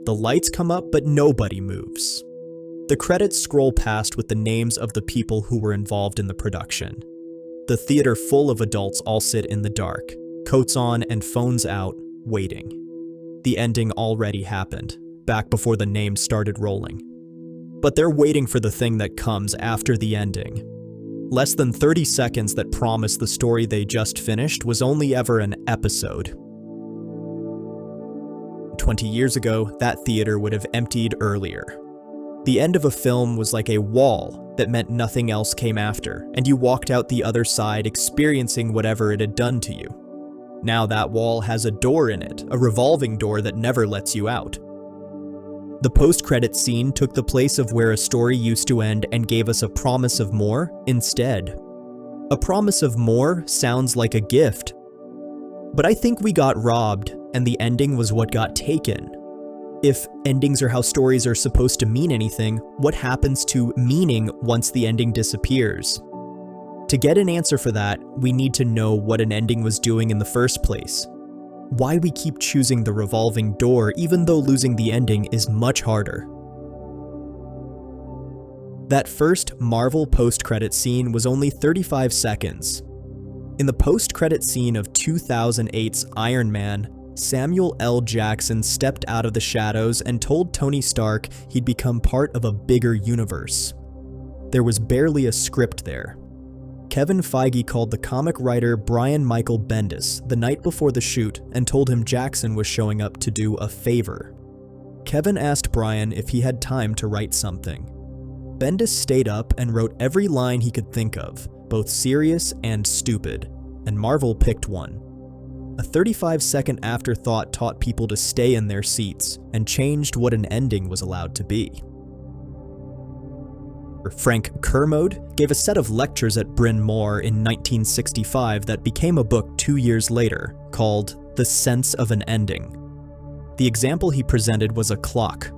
The lights come up, but nobody moves. The credits scroll past with the names of the people who were involved in the production. The theater full of adults all sit in the dark, coats on and phones out, waiting. The ending already happened, back before the names started rolling. But they're waiting for the thing that comes after the ending. Less than 30 seconds that promise the story they just finished was only ever an episode. 20 years ago, that theater would have emptied earlier. The end of a film was like a wall that meant nothing else came after, and you walked out the other side experiencing whatever it had done to you. Now that wall has a door in it, a revolving door that never lets you out. The post-credit scene took the place of where a story used to end and gave us a promise of more instead. A promise of more sounds like a gift, but I think we got robbed, and the ending was what got taken. If endings are how stories are supposed to mean anything, what happens to meaning once the ending disappears? To get an answer for that, we need to know what an ending was doing in the first place. Why we keep choosing the revolving door even though losing the ending is much harder. That first Marvel post-credit scene was only 35 seconds. In the post-credit scene of 2008's Iron Man, Samuel L. Jackson stepped out of the shadows and told Tony Stark he'd become part of a bigger universe. There was barely a script there. Kevin Feige called the comic writer Brian Michael Bendis the night before the shoot and told him Jackson was showing up to do a favor. Kevin asked Brian if he had time to write something. Bendis stayed up and wrote every line he could think of, both serious and stupid, and Marvel picked one. A 35-second afterthought taught people to stay in their seats and changed what an ending was allowed to be. Frank Kermode gave a set of lectures at Bryn Mawr in 1965 that became a book 2 years later, called The Sense of an Ending. The example he presented was a clock.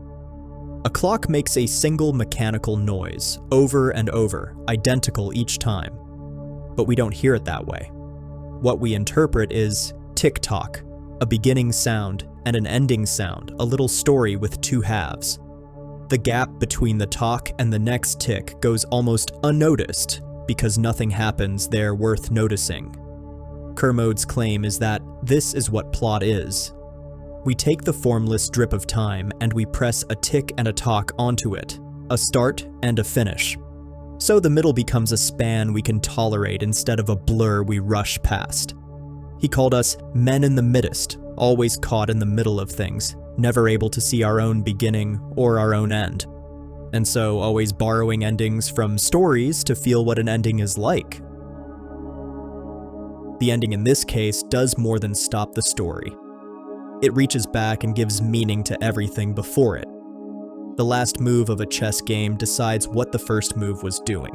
A clock makes a single mechanical noise, over and over, identical each time. But we don't hear it that way. What we interpret is Tick-Tock, a beginning sound and an ending sound, a little story with two halves. The gap between the talk and the next tick goes almost unnoticed because nothing happens there worth noticing. Kermode's claim is that this is what plot is. We take the formless drip of time and we press a tick and a talk onto it, a start and a finish. So the middle becomes a span we can tolerate instead of a blur we rush past. He called us men in the midst, always caught in the middle of things, never able to see our own beginning or our own end. And so always borrowing endings from stories to feel what an ending is like. The ending in this case does more than stop the story. It reaches back and gives meaning to everything before it. The last move of a chess game decides what the first move was doing.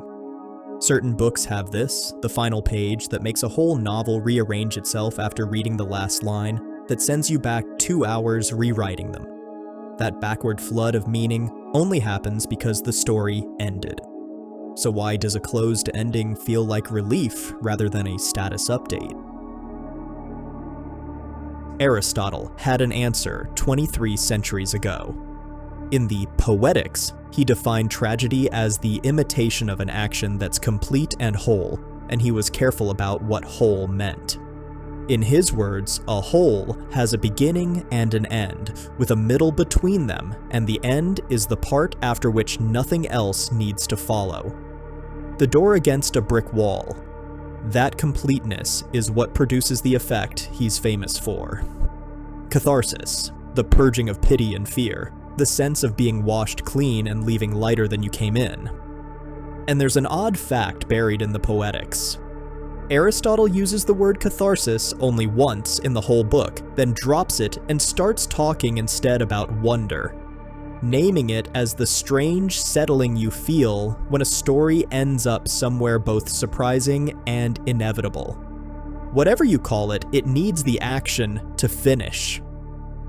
Certain books have this, the final page that makes a whole novel rearrange itself after reading the last line, that sends you back 2 hours rewriting them. That backward flood of meaning only happens because the story ended. So why does a closed ending feel like relief rather than a status update? Aristotle had an answer 23 centuries ago. In the Poetics, he defined tragedy as the imitation of an action that's complete and whole, and he was careful about what whole meant. In his words, a whole has a beginning and an end, with a middle between them, and the end is the part after which nothing else needs to follow. The door against a brick wall. That completeness is what produces the effect he's famous for. Catharsis, the purging of pity and fear, the sense of being washed clean and leaving lighter than you came in. And there's an odd fact buried in the Poetics. Aristotle uses the word catharsis only once in the whole book, then drops it and starts talking instead about wonder, naming it as the strange settling you feel when a story ends up somewhere both surprising and inevitable. Whatever you call it, it needs the action to finish.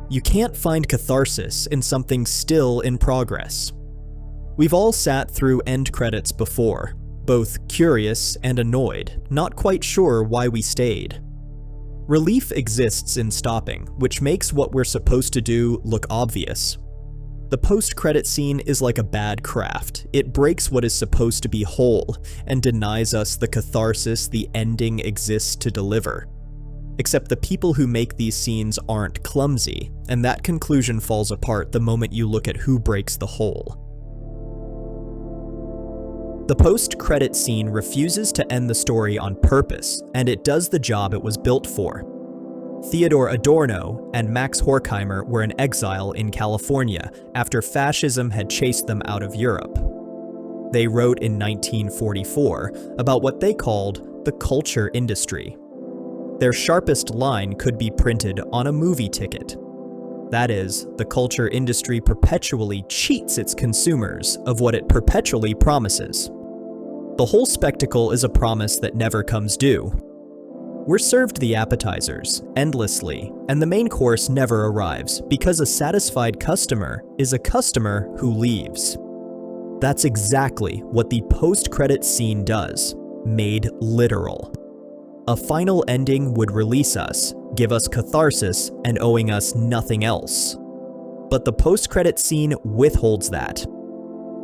You can't find catharsis in something still in progress. We've all sat through end credits before, both curious and annoyed, not quite sure why we stayed. Relief exists in stopping, which makes what we're supposed to do look obvious. The post-credit scene is like a bad craft. It breaks what is supposed to be whole and denies us the catharsis the ending exists to deliver. Except the people who make these scenes aren't clumsy, and that conclusion falls apart the moment you look at who breaks the whole. The post-credit scene refuses to end the story on purpose, and it does the job it was built for. Theodor Adorno and Max Horkheimer were in exile in California after fascism had chased them out of Europe. They wrote in 1944 about what they called the culture industry. Their sharpest line could be printed on a movie ticket. That is, the culture industry perpetually cheats its consumers of what it perpetually promises. The whole spectacle is a promise that never comes due. We're served the appetizers endlessly, and the main course never arrives because a satisfied customer is a customer who leaves. That's exactly what the post-credit scene does, made literal. A final ending would release us, give us catharsis, and owing us nothing else. But the post-credit scene withholds that.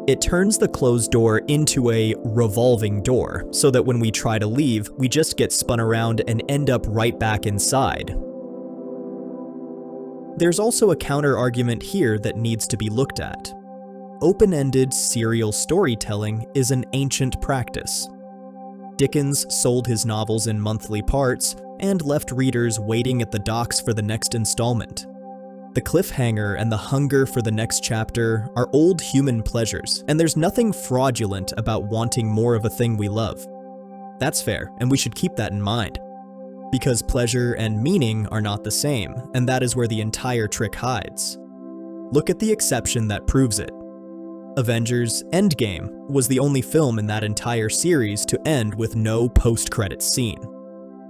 It turns the closed door into a revolving door, so that when we try to leave, we just get spun around and end up right back inside. There's also a counter-argument here that needs to be looked at. Open-ended serial storytelling is an ancient practice. Dickens sold his novels in monthly parts and left readers waiting at the docks for the next installment. The cliffhanger and the hunger for the next chapter are old human pleasures, and there's nothing fraudulent about wanting more of a thing we love. That's fair, and we should keep that in mind. Because pleasure and meaning are not the same, and that is where the entire trick hides. Look at the exception that proves it. Avengers Endgame was the only film in that entire series to end with no post-credits scene.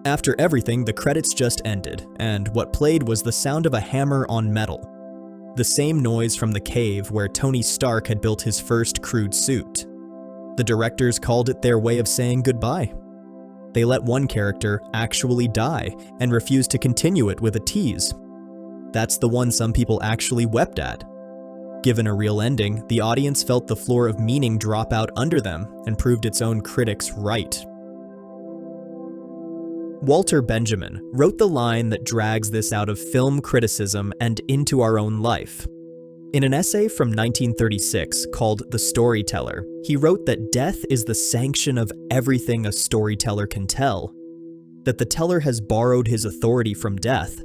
After everything, the credits just ended, and what played was the sound of a hammer on metal. The same noise from the cave where Tony Stark had built his first crude suit. The directors called it their way of saying goodbye. They let one character actually die and refused to continue it with a tease. That's the one some people actually wept at. Given a real ending, the audience felt the floor of meaning drop out under them and proved its own critics right. Walter Benjamin wrote the line that drags this out of film criticism and into our own life. In an essay from 1936 called The Storyteller, he wrote that death is the sanction of everything a storyteller can tell, that the teller has borrowed his authority from death.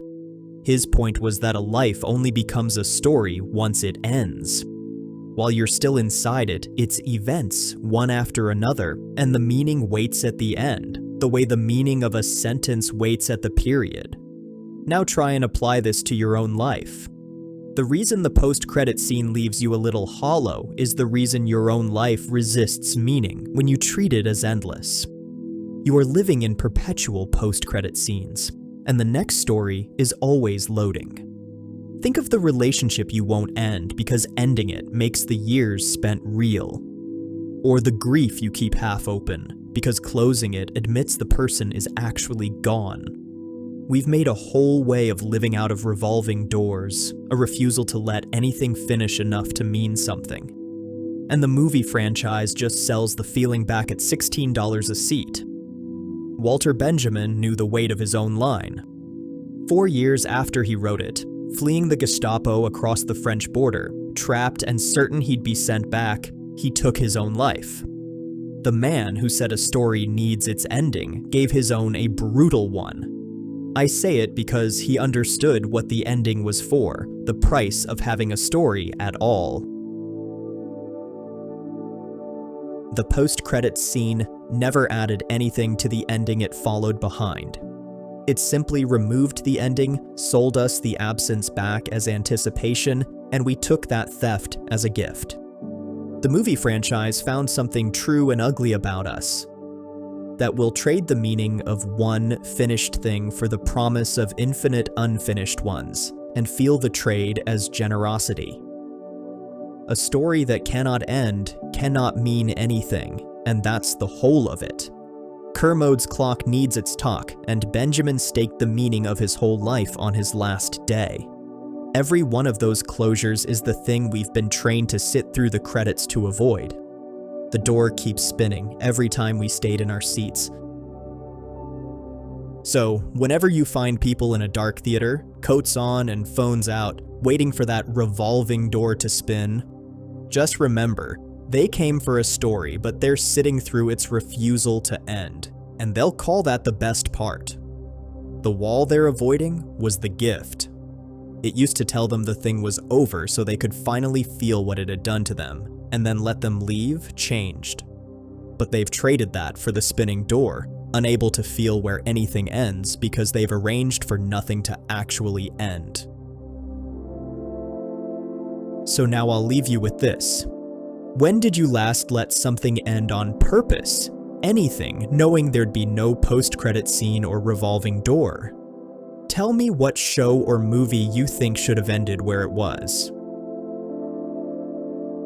His point was that a life only becomes a story once it ends. While you're still inside it, it's events, one after another, and the meaning waits at the end, the way the meaning of a sentence waits at the period. Now try and apply this to your own life. The reason the post-credit scene leaves you a little hollow is the reason your own life resists meaning when you treat it as endless. You are living in perpetual post-credit scenes, and the next story is always loading. Think of the relationship you won't end because ending it makes the years spent real. Or the grief you keep half open because closing it admits the person is actually gone. We've made a whole way of living out of revolving doors, a refusal to let anything finish enough to mean something. And the movie franchise just sells the feeling back at $16 a seat. Walter Benjamin knew the weight of his own line. 4 years after he wrote it, fleeing the Gestapo across the French border, trapped and certain he'd be sent back, he took his own life. The man who said a story needs its ending gave his own a brutal one. I say it because he understood what the ending was for, the price of having a story at all. The post-credits scene never added anything to the ending it followed behind. It simply removed the ending, sold us the absence back as anticipation, and we took that theft as a gift. The movie franchise found something true and ugly about us. That we'll trade the meaning of one finished thing for the promise of infinite unfinished ones, and feel the trade as generosity. A story that cannot end cannot mean anything, and that's the whole of it. Kermode's clock needs its talk, and Benjamin staked the meaning of his whole life on his last day. Every one of those closures is the thing we've been trained to sit through the credits to avoid. The door keeps spinning every time we stayed in our seats. So, whenever you find people in a dark theater, coats on and phones out, waiting for that revolving door to spin, just remember, they came for a story, but they're sitting through its refusal to end, and they'll call that the best part. The wall they're avoiding was the gift. It used to tell them the thing was over so they could finally feel what it had done to them, and then let them leave changed. But they've traded that for the spinning door, unable to feel where anything ends because they've arranged for nothing to actually end. So now I'll leave you with this. When did you last let something end on purpose? Anything, knowing there'd be no post-credit scene or revolving door? Tell me what show or movie you think should have ended where it was.